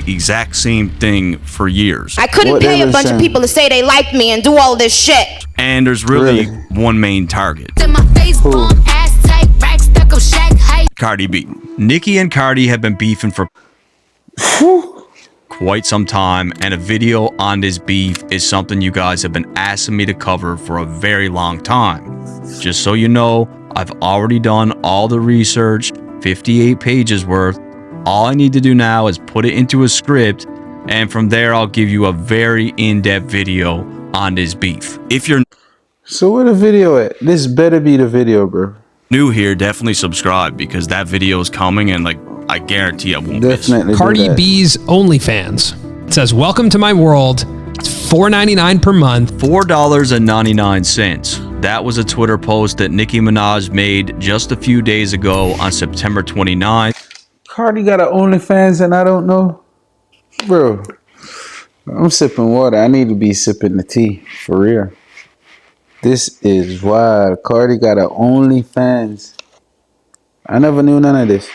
the exact same thing for years. I couldn't pay a bunch of people to say they liked me and do all this shit. And there's really one main target. Cardi B. Nicki and Cardi have been beefing for quite some time, and a video on this beef is something you guys have been asking me to cover for a very long time. Just so you know, I've already done all the research, 58 pages worth. All I need to do now is put it into a script, and from there I'll give you a very in-depth video on this beef. If you're So where the video at? This better be the video, bro. New here, definitely subscribe because that video is coming, and like I guarantee I won't definitely miss. Cardi B's OnlyFans. It says, "Welcome to my world." It's $4.99 per month. $4.99. That was a Twitter post that Nicki Minaj made just a few days ago on September 29th. Cardi got an OnlyFans and I don't know, bro. I'm sipping water. I need to be sipping the tea for real. This is wild. Cardi got an OnlyFans. I never knew none of this.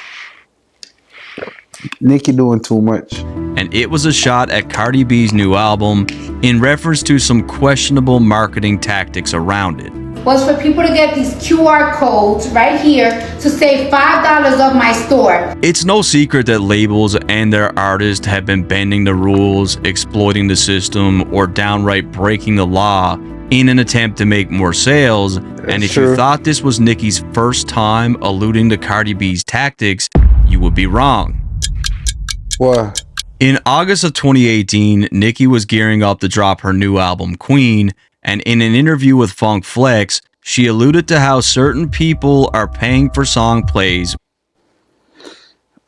Nicki doing too much. And it was a shot at Cardi B's new album in reference to some questionable marketing tactics around it. Was for people to get these QR codes right here to save $5 off my store. It's no secret that labels and their artists have been bending the rules, exploiting the system, or downright breaking the law in an attempt to make more sales. And if you thought this was Nicki's first time alluding to Cardi B's tactics, you would be wrong. What? In August of 2018, Nicki was gearing up to drop her new album, Queen, and in an interview with Funk Flex, she alluded to how certain people are paying for song plays.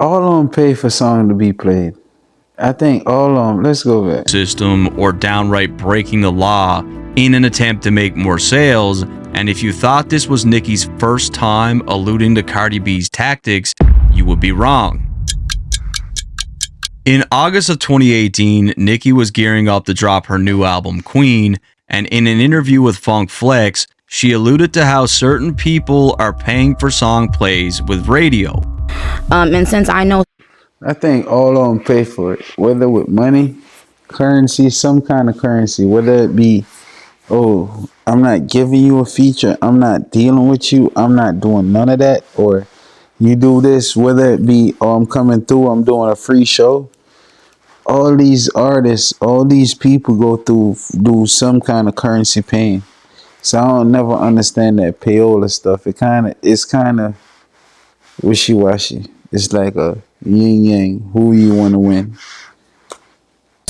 All of them pay for song to be played. I think all of them. Let's go back. System or downright breaking the law in an attempt to make more sales. And if you thought this was Nicki's first time alluding to Cardi B's tactics, you would be wrong. In August of 2018, Nicki was gearing up to drop her new album, Queen, and in an interview with Funk Flex, she alluded to how certain people are paying for song plays with radio. And since I know, I think all of them pay for it, whether with money, currency, some kind of currency, whether it be, oh, I'm not giving you a feature, I'm not dealing with you, I'm not doing none of that, or you do this, whether it be, oh, I'm coming through, I'm doing a free show. All these artists, all these people go through, do some kind of currency paying. So I don't never understand that payola stuff. It's kind of wishy-washy. It's like a yin-yang, who you want to win.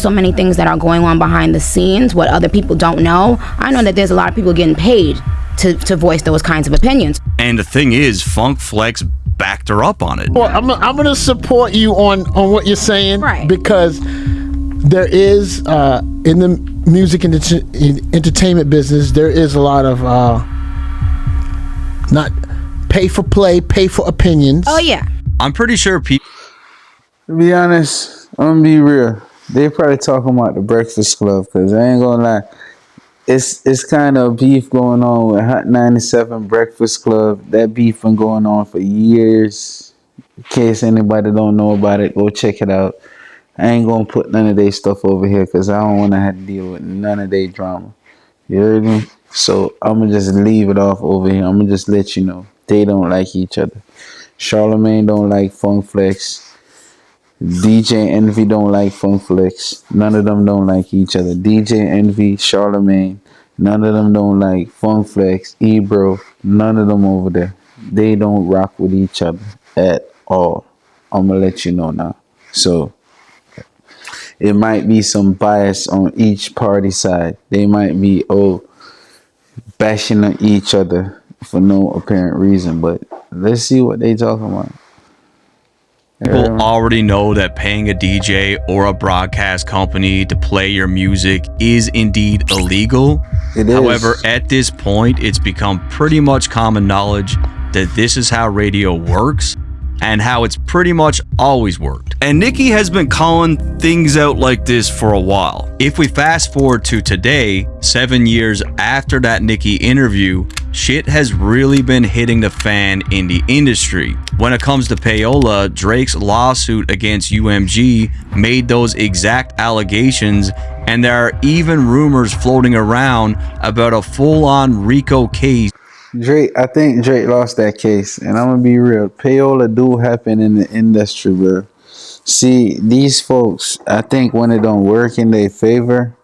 so many things that are going on behind the scenes, what other people don't know. I know that there's a lot of people getting paid to voice those kinds of opinions. And the thing is, Funk Flex backed her up on it. Well, I'm going to support you on what you're saying, right? Because there is in the music and entertainment business, there is a lot of not pay for play, pay for opinions. Oh yeah. I'm pretty sure people. To be honest, I'm gonna be real. They probably talking about the Breakfast Club, because I ain't gonna lie. It's kind of beef going on with Hot 97 Breakfast Club. That beef been going on for years. In case anybody don't know about it, go check it out. I ain't gonna put none of their stuff over here because I don't want to have to deal with none of their drama. You heard me? So I'm gonna just leave it off over here. I'm gonna just let you know they don't like each other. Charlamagne don't like Funk Flex. DJ Envy don't like Funk Flex. None of them don't like each other. DJ Envy, Charlamagne, none of them don't like Funk Flex, Ebro, none of them over there. They don't rock with each other at all. I'm gonna let you know now. So it might be some bias on each party side. They might be bashing on each other for no apparent reason, but let's see what they talking about. People already know that paying a DJ or a broadcast company to play your music is indeed illegal. It is. However, at this point, it's become pretty much common knowledge that this is how radio works. and how it's pretty much always worked. And Nicki has been calling things out like this for a while. If we fast forward to today, 7 years after that Nicki interview, shit has really been hitting the fan in the industry. When it comes to payola, Drake's lawsuit against UMG made those exact allegations, and there are even rumors floating around about a full-on RICO case. I think Drake lost that case, and I'm gonna be real. Payola do happen in the industry, bro. See, these folks, I think when it don't work in their favor,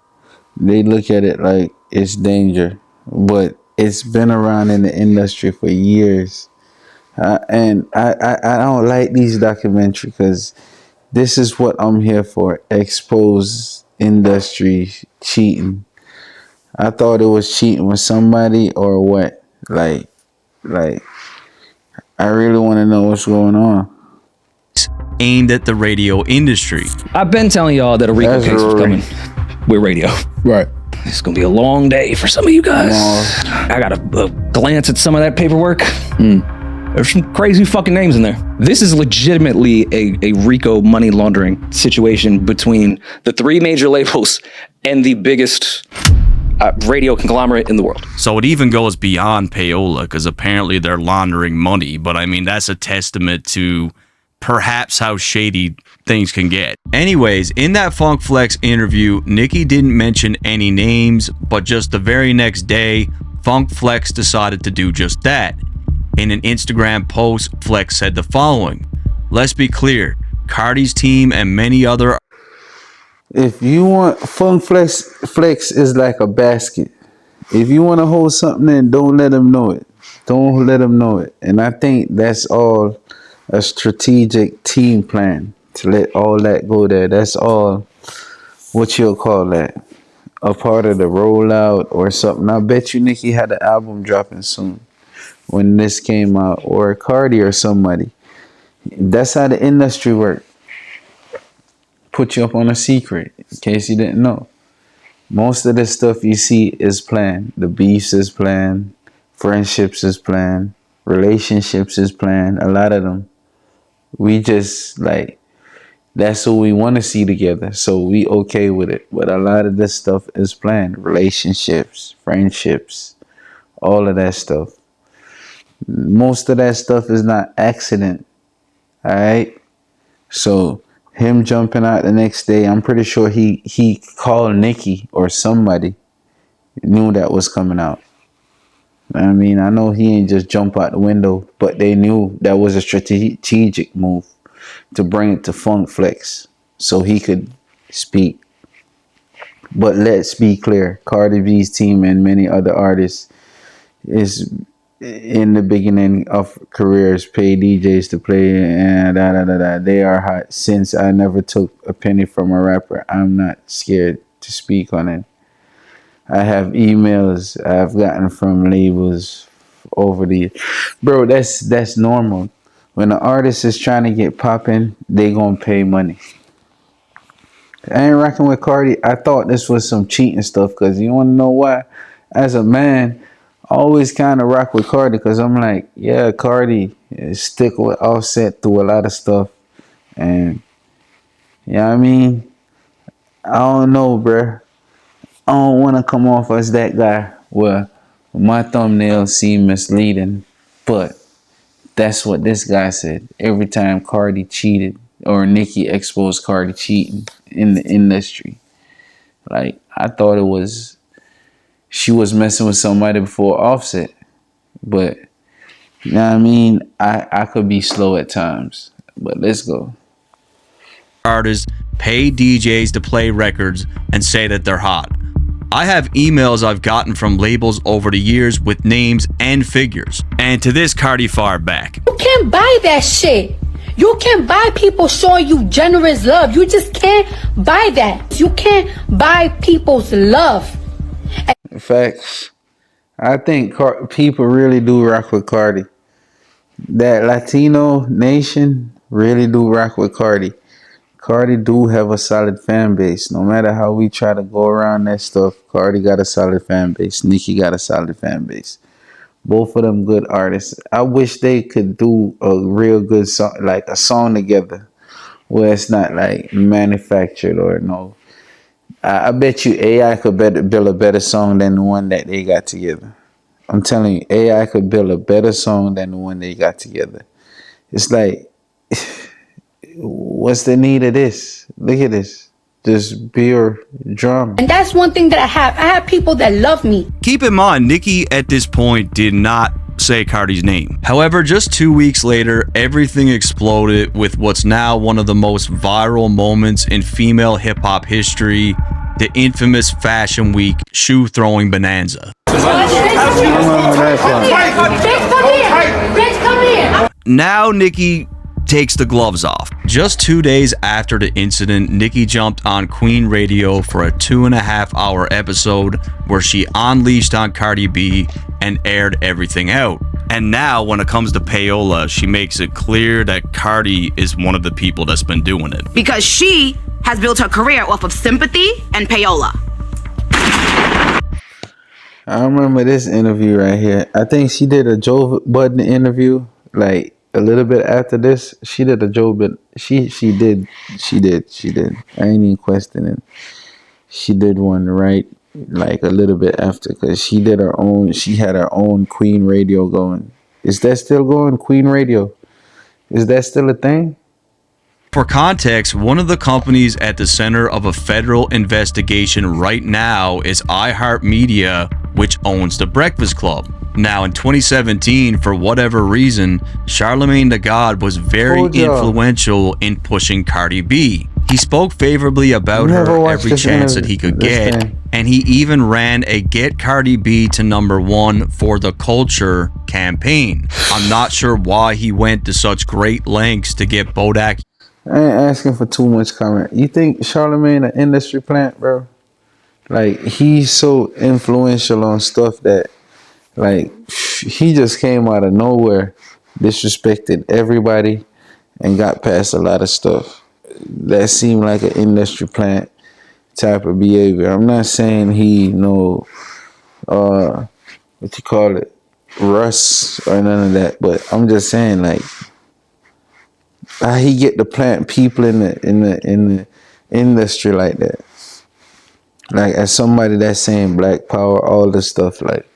they look at it like it's danger. But it's been around in the industry for years, and I don't like these documentaries because this is what I'm here for: expose industry cheating. I thought it was cheating with somebody or what. Like, I really want to know what's going on. Aimed at the radio industry. I've been telling y'all that a RICO case was coming with radio. Right. It's gonna be a long day for some of you guys. I got a glance at some of that paperwork. There's some crazy fucking names in there. This is legitimately a RICO money laundering situation between the 3 major labels and the biggest radio conglomerate in the world. So it even goes beyond payola, because apparently they're laundering money. But I mean, that's a testament to perhaps how shady things can get. Anyways, in that Funk Flex interview, Nicki didn't mention any names, but just the very next day, Funk Flex decided to do just that. In an Instagram post, Flex said the following: "Let's be clear, Cardi's team and many other..." If you want Funk Flex is like a basket. If you want to hold something in, don't let them know it. Don't let them know it. And I think that's all a strategic team plan to let all that go there. That's all what you'll call that. A part of the rollout or something. I bet you Nicki had an album dropping soon when this came out, or Cardi or somebody. That's how the industry works. Put you up on a secret in case you didn't know. Most of the stuff you see is planned. The beefs is planned. Friendships is planned. Relationships is planned. A lot of them. We just like, that's what we want to see together. So we okay with it. But a lot of this stuff is planned. Relationships, friendships, all of that stuff. Most of that stuff is not accident. All right. So him jumping out the next day, I'm pretty sure he called Nicki or somebody, knew that was coming out. I mean, I know he ain't just jump out the window, but they knew that was a strategic move to bring it to Funk Flex so he could speak. But let's be clear, Cardi B's team and many other artists is in the beginning of careers pay DJs to play and they are hot. Since I never took a penny from a rapper, I'm not scared to speak on it. I have emails I've gotten from labels over the bro. That's normal. When an artist is trying to get popping, they gonna pay money. I ain't rocking with Cardi. I thought this was some cheating stuff, because you wanna know why? As a man, I always kind of rock with Cardi because I'm like, yeah, Cardi is stick with Offset through a lot of stuff. And, you know what I mean? I don't know, bruh. I don't want to come off as that guy where my thumbnails seem misleading. But that's what this guy said. Every time Cardi cheated or Nicki exposed Cardi cheating in the industry. Like, I thought it was... she was messing with somebody before Offset. But, you know what I mean? I could be slow at times. But let's go. Artists pay DJs to play records and say that they're hot. I have emails I've gotten from labels over the years with names and figures. And to this Cardi far back. You can't buy that shit. You can't buy people showing you generous love. You just can't buy that. You can't buy people's love. Facts. I think people really do rock with Cardi. That Latino nation really do rock with Cardi. Cardi do have a solid fan base. No matter how we try to go around that stuff, Cardi got a solid fan base. Nicki got a solid fan base. Both of them good artists. I wish they could do a real good song, like a song together, where it's not like manufactured or no. I bet you AI could build a better song than the one that they got together. I'm telling you, AI could build a better song than the one they got together. It's like, what's the need of this? Look at this. Just pure drama. And that's one thing that I have. I have people that love me. Keep in mind, Nicki at this point did not say Cardi's name. However, just 2 weeks later, everything exploded with what's now one of the most viral moments in female hip-hop history, the infamous Fashion Week shoe throwing bonanza. Now Nicki takes the gloves off. Just 2 days after the incident, Nicki jumped on Queen Radio for a 2.5-hour episode where she unleashed on Cardi B and aired everything out. And now when it comes to payola, she makes it clear that Cardi is one of the people that's been doing it. Because she has built her career off of sympathy and payola. I remember this interview right here. I think she did a Joe Budden interview, like a little bit after this. She did a Joe Budden. She did. I ain't even questioning. She did one right, like a little bit after, because she did her own. She had her own Queen Radio going. Is that still going? Queen Radio? Is that still a thing? For context, one of the companies at the center of a federal investigation right now is iHeartMedia, which owns The Breakfast Club. Now, in 2017, for whatever reason, Charlemagne the God was very influential in pushing Cardi B. He spoke favorably about her every chance that he could get, and he even ran a Get Cardi B to #1 for the Culture campaign. I'm not sure why he went to such great lengths to get Bodak. I ain't asking for too much comment. You think Charlemagne an industry plant, bro? Like, he's so influential on stuff that, like, he just came out of nowhere, disrespected everybody, and got past a lot of stuff. That seemed like an industry plant type of behavior. I'm not saying he Russ or none of that, but I'm just saying, like, how he get to plant people in the industry like that. Like, as somebody that's saying Black Power, all this stuff, like,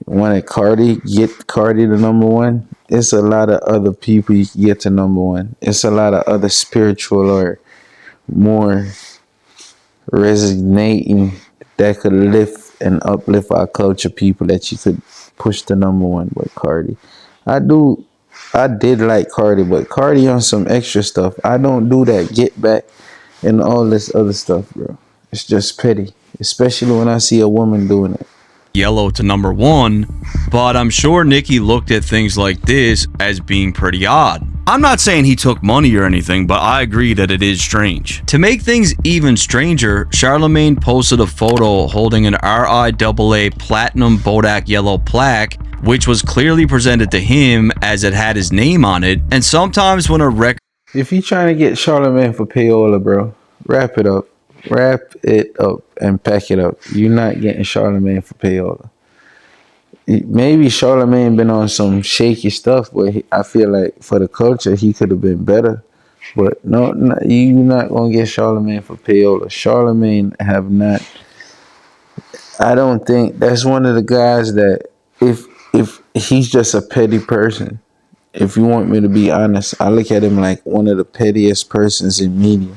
wanted Cardi, get Cardi to #1. It's a lot of other people you can get to #1. It's a lot of other spiritual or more resonating that could lift and uplift our culture people that you could push to #1 with Cardi. I did like Cardi, but Cardi on some extra stuff. I don't do that get back and all this other stuff, bro. It's just petty, especially when I see a woman doing it. Yellow to #1, but I'm sure Nicki looked at things like this as being pretty odd. I'm not saying he took money or anything, but I agree that it is strange. To make things even stranger, Charlemagne posted a photo holding an RIAA Platinum Bodak Yellow plaque, which was clearly presented to him as it had his name on it. And sometimes when a record... If you trying to get Charlemagne for payola, bro, wrap it up. Wrap it up and pack it up. You're not getting Charlemagne for payola. Maybe Charlemagne been on some shaky stuff, but I feel like for the culture, he could have been better. But no, you're not going to get Charlemagne for payola. Charlemagne have not... I don't think... That's one of the guys that if he's just a petty person, if you want me to be honest, I look at him like one of the pettiest persons in media.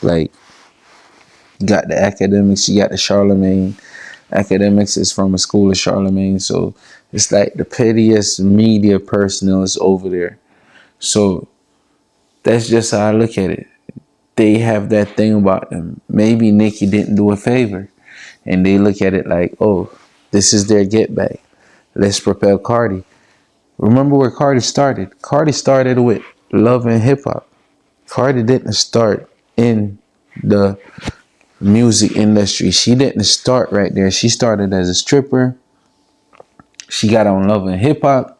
Like, you got the academics, you got the Charlemagne. Academics is from a school of Charlemagne, so it's like the pettiest media personnel is over there. So that's just how I look at it. They have that thing about them. Maybe Nicki didn't do a favor, and they look at it like, oh, this is their get back. Let's propel Cardi. Remember where Cardi started? Cardi started with love and hip hop. Cardi didn't start in the music industry. She didn't start right there. She started as a stripper. She got on love and hip hop.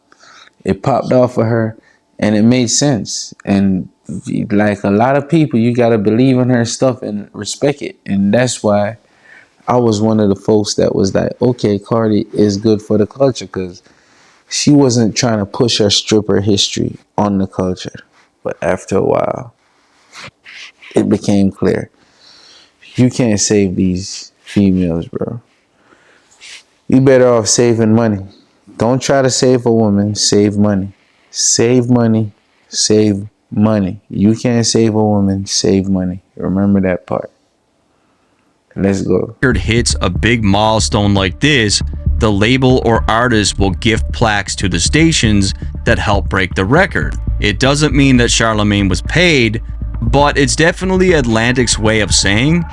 It popped off for her, and it made sense. And like a lot of people, you gotta believe in her stuff and respect it. And that's why I was one of the folks that was like, okay, Cardi is good for the culture because she wasn't trying to push her stripper history on the culture. But after a while, it became clear. You can't save these females, bro. You better off saving money. Don't try to save a woman, save money. Save money, save money. You can't save a woman, save money. Remember that part. Let's go. Hits a big milestone like this, the label or artist will gift plaques to the stations that help break the record. It doesn't mean that Charlemagne was paid, but it's definitely Atlantic's way of saying,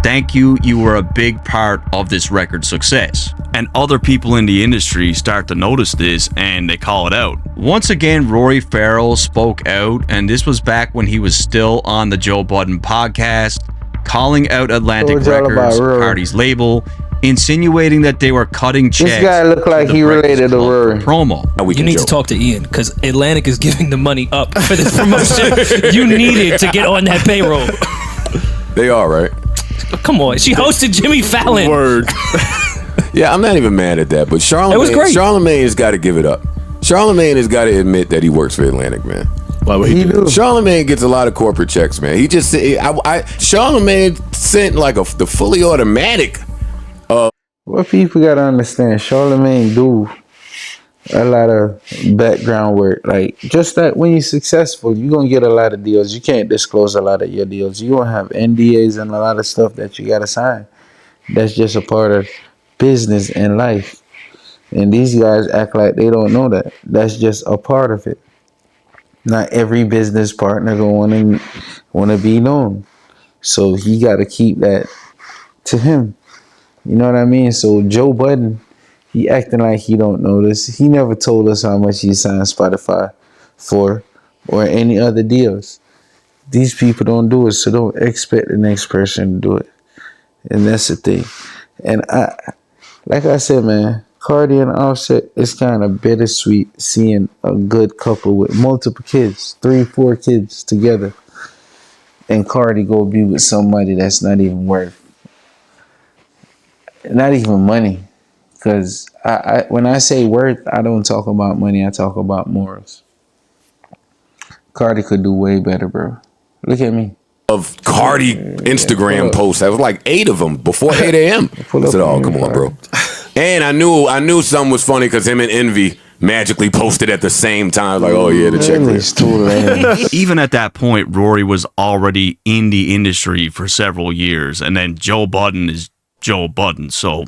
thank you, you were a big part of this record's success. And other people in the industry start to notice this and they call it out. Once again, Rory Farrell spoke out, and this was back when he was still on the Joe Budden podcast, calling out Atlantic Records, Cardi's label, insinuating that they were cutting checks. This guy looked like he related to Rory. Promo. You need to talk to Ian because Atlantic is giving the money up for this promotion. You needed to get on that payroll. They are, right? Come on. She hosted Jimmy Fallon. Word. Yeah, I'm not even mad at that, but It was great. Charlemagne's got to give it up. Charlemagne has got to admit that he works for Atlantic, man. Why would he do? Charlemagne gets a lot of corporate checks, man. He just Charlemagne sent like the fully automatic. What people gotta understand, Charlemagne do a lot of background work. Like, just that when you're successful, you're gonna get a lot of deals. You can't disclose a lot of your deals. You're gonna have NDAs and a lot of stuff that you gotta sign. That's just a part of business and life. And these guys act like they don't know that. That's just a part of it. Not every business partner gonna wanna be known. So he gotta keep that to him. You know what I mean? So Joe Budden, he acting like he don't know this. He never told us how much he signed Spotify for or any other deals. These people don't do it, so don't expect the next person to do it. And that's the thing. And like I said, man, Cardi and Offset, it's kind of bittersweet seeing a good couple with multiple kids, 3-4 kids together, and Cardi go be with somebody that's not even money. Because when I say worth, I don't talk about money, I talk about morals. Cardi could do way better, bro. Look at me. Of Cardi Instagram posts. That was like 8 of them before 8 a.m. I said, oh, come on, bro. And I knew something was funny because him and Envy magically posted at the same time. Like, oh yeah, the checklist. Even at that point, Rory was already in the industry for several years, and then Joe Budden is Joe Budden. So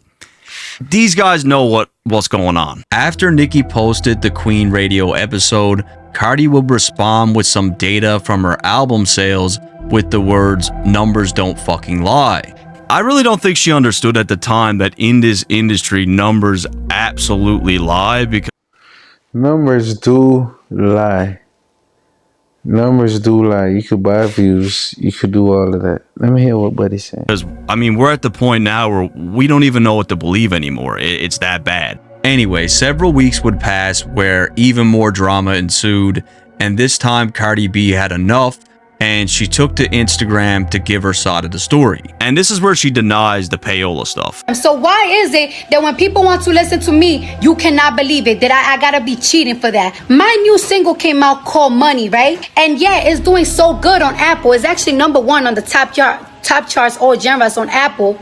these guys know what's going on. After Nicki posted the Queen Radio episode, Cardi would respond with some data from her album sales with the words, "Numbers don't fucking lie." I really don't think she understood at the time that in this industry, numbers absolutely lie, because numbers do lie. Numbers do lie. You could buy views. You could do all of that. Let me hear what Buddy's saying. Because, I mean, we're at the point now where we don't even know what to believe anymore. It's that bad. Anyway, several weeks would pass where even more drama ensued, and this time Cardi B had enough, and she took to Instagram to give her side of the story. And this is where she denies the payola stuff. So why is it that when people want to listen to me, you cannot believe it, that I gotta be cheating for that? My new single came out called Money, right? And yeah, it's doing so good on Apple. It's actually #1 on the top charts, all genres on Apple.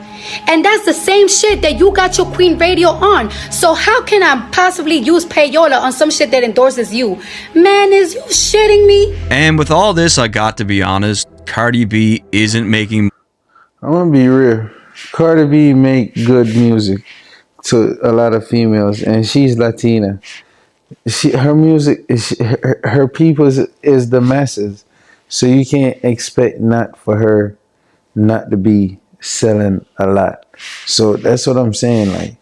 And that's the same shit that you got your Queen Radio on. So how can I possibly use payola on some shit that endorses you? Man, is you shitting me? And with all this, I got to be honest, Cardi B isn't making... I'm gonna be real. Cardi B make good music to a lot of females, and she's Latina. Her music, her people is the masses. So you can't expect not for her not to be selling a lot. So that's what I'm saying. Like,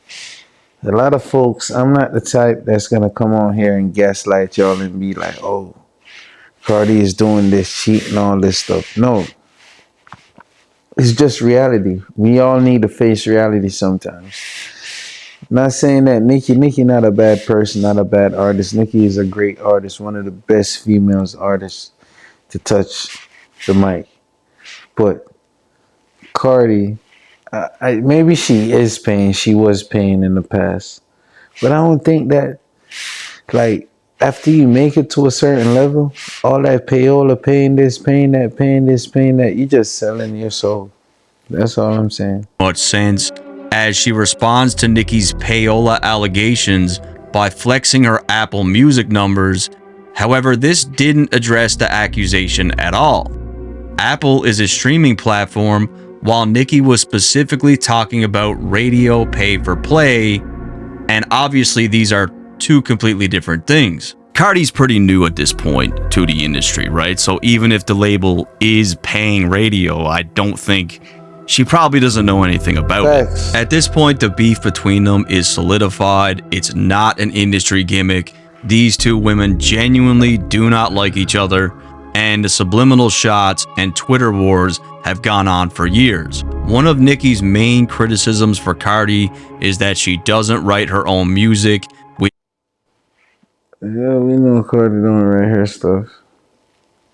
a lot of folks, I'm not the type that's gonna come on here and gaslight y'all and be like, oh, Cardi is doing this, cheating, all this stuff. No, it's just reality. We all need to face reality sometimes. Not saying that Nicki not a bad person, not a bad artist. Nicki is a great artist, one of the best females artists to touch the mic. But Cardi, Maybe she is paying. She was paying in the past, but I don't think that, like, after you make it to a certain level, all that payola, paying this, paying that, paying this, paying that, you just selling your soul. That's all I'm saying. Much sense, as she responds to Nicki's payola allegations by flexing her Apple Music numbers. However, this didn't address the accusation at all. Apple is a streaming platform, while Nicki was specifically talking about radio pay for play, and obviously these are two completely different things. Cardi's pretty new at this point to the industry, right? So even if the label is paying radio, I don't think she probably doesn't know anything about Facts. it. At this point, the beef between them is solidified. It's not an industry gimmick. These two women genuinely do not like each other, and the subliminal shots and Twitter wars have gone on for years. One of Nicki's main criticisms for Cardi is that she doesn't write her own music. Yeah, we know Cardi doing right here stuff.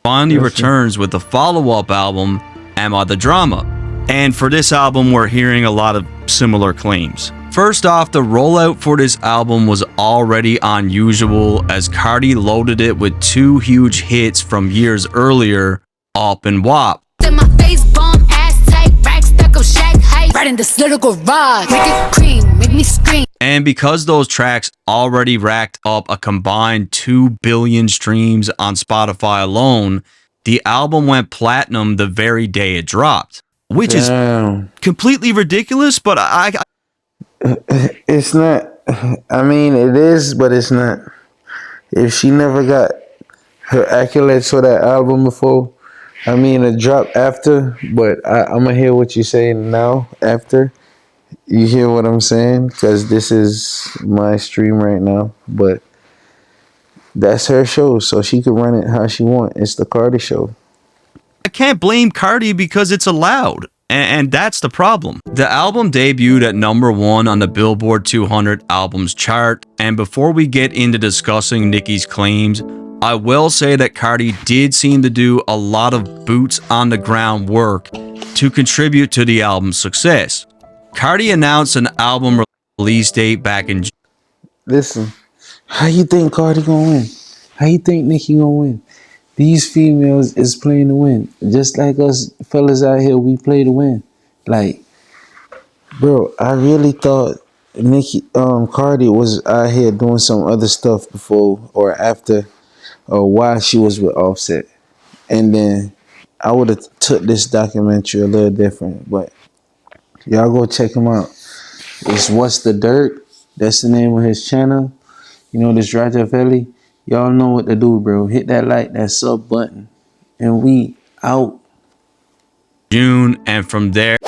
Finally returns with the follow-up album, Am I the Drama? And for this album, we're hearing a lot of similar claims. First off, the rollout for this album was already unusual, as Cardi loaded it with two huge hits from years earlier, Up and WAP. My face bomb, ass tight, rack stuck up, shack height, right in this little garage. Make it cream, make me scream. And because those tracks already racked up a combined 2 billion streams on Spotify alone, the album went platinum the very day it dropped, which is completely ridiculous, but it's not. I mean, it is, but it's not. If she never got her accolades for that album before, I mean, it dropped after, but I'm going to hear what you're saying now after. You hear what I'm saying? Because this is my stream right now, but that's her show, so she could run it how she wants. It's the Cardi show. I can't blame Cardi because it's allowed, and that's the problem. The album debuted at #1 on the Billboard 200 albums chart, and before we get into discussing Nicki's claims, I will say that Cardi did seem to do a lot of boots on the ground work to contribute to the album's success. Cardi announced an album release date back in June. Listen, how you think Cardi gonna win? How you think Nicki gonna win? These females is playing to win. Just like us fellas out here, we play to win. Like, bro, I really thought Cardi was out here doing some other stuff before or after or while she was with Offset. And then I would have took this documentary a little different, but y'all go check him out. It's What's the Dirt? That's the name of his channel. You know, this Roger Felly. Y'all know what to do, bro. Hit that like, that sub button. And we out. June, and from there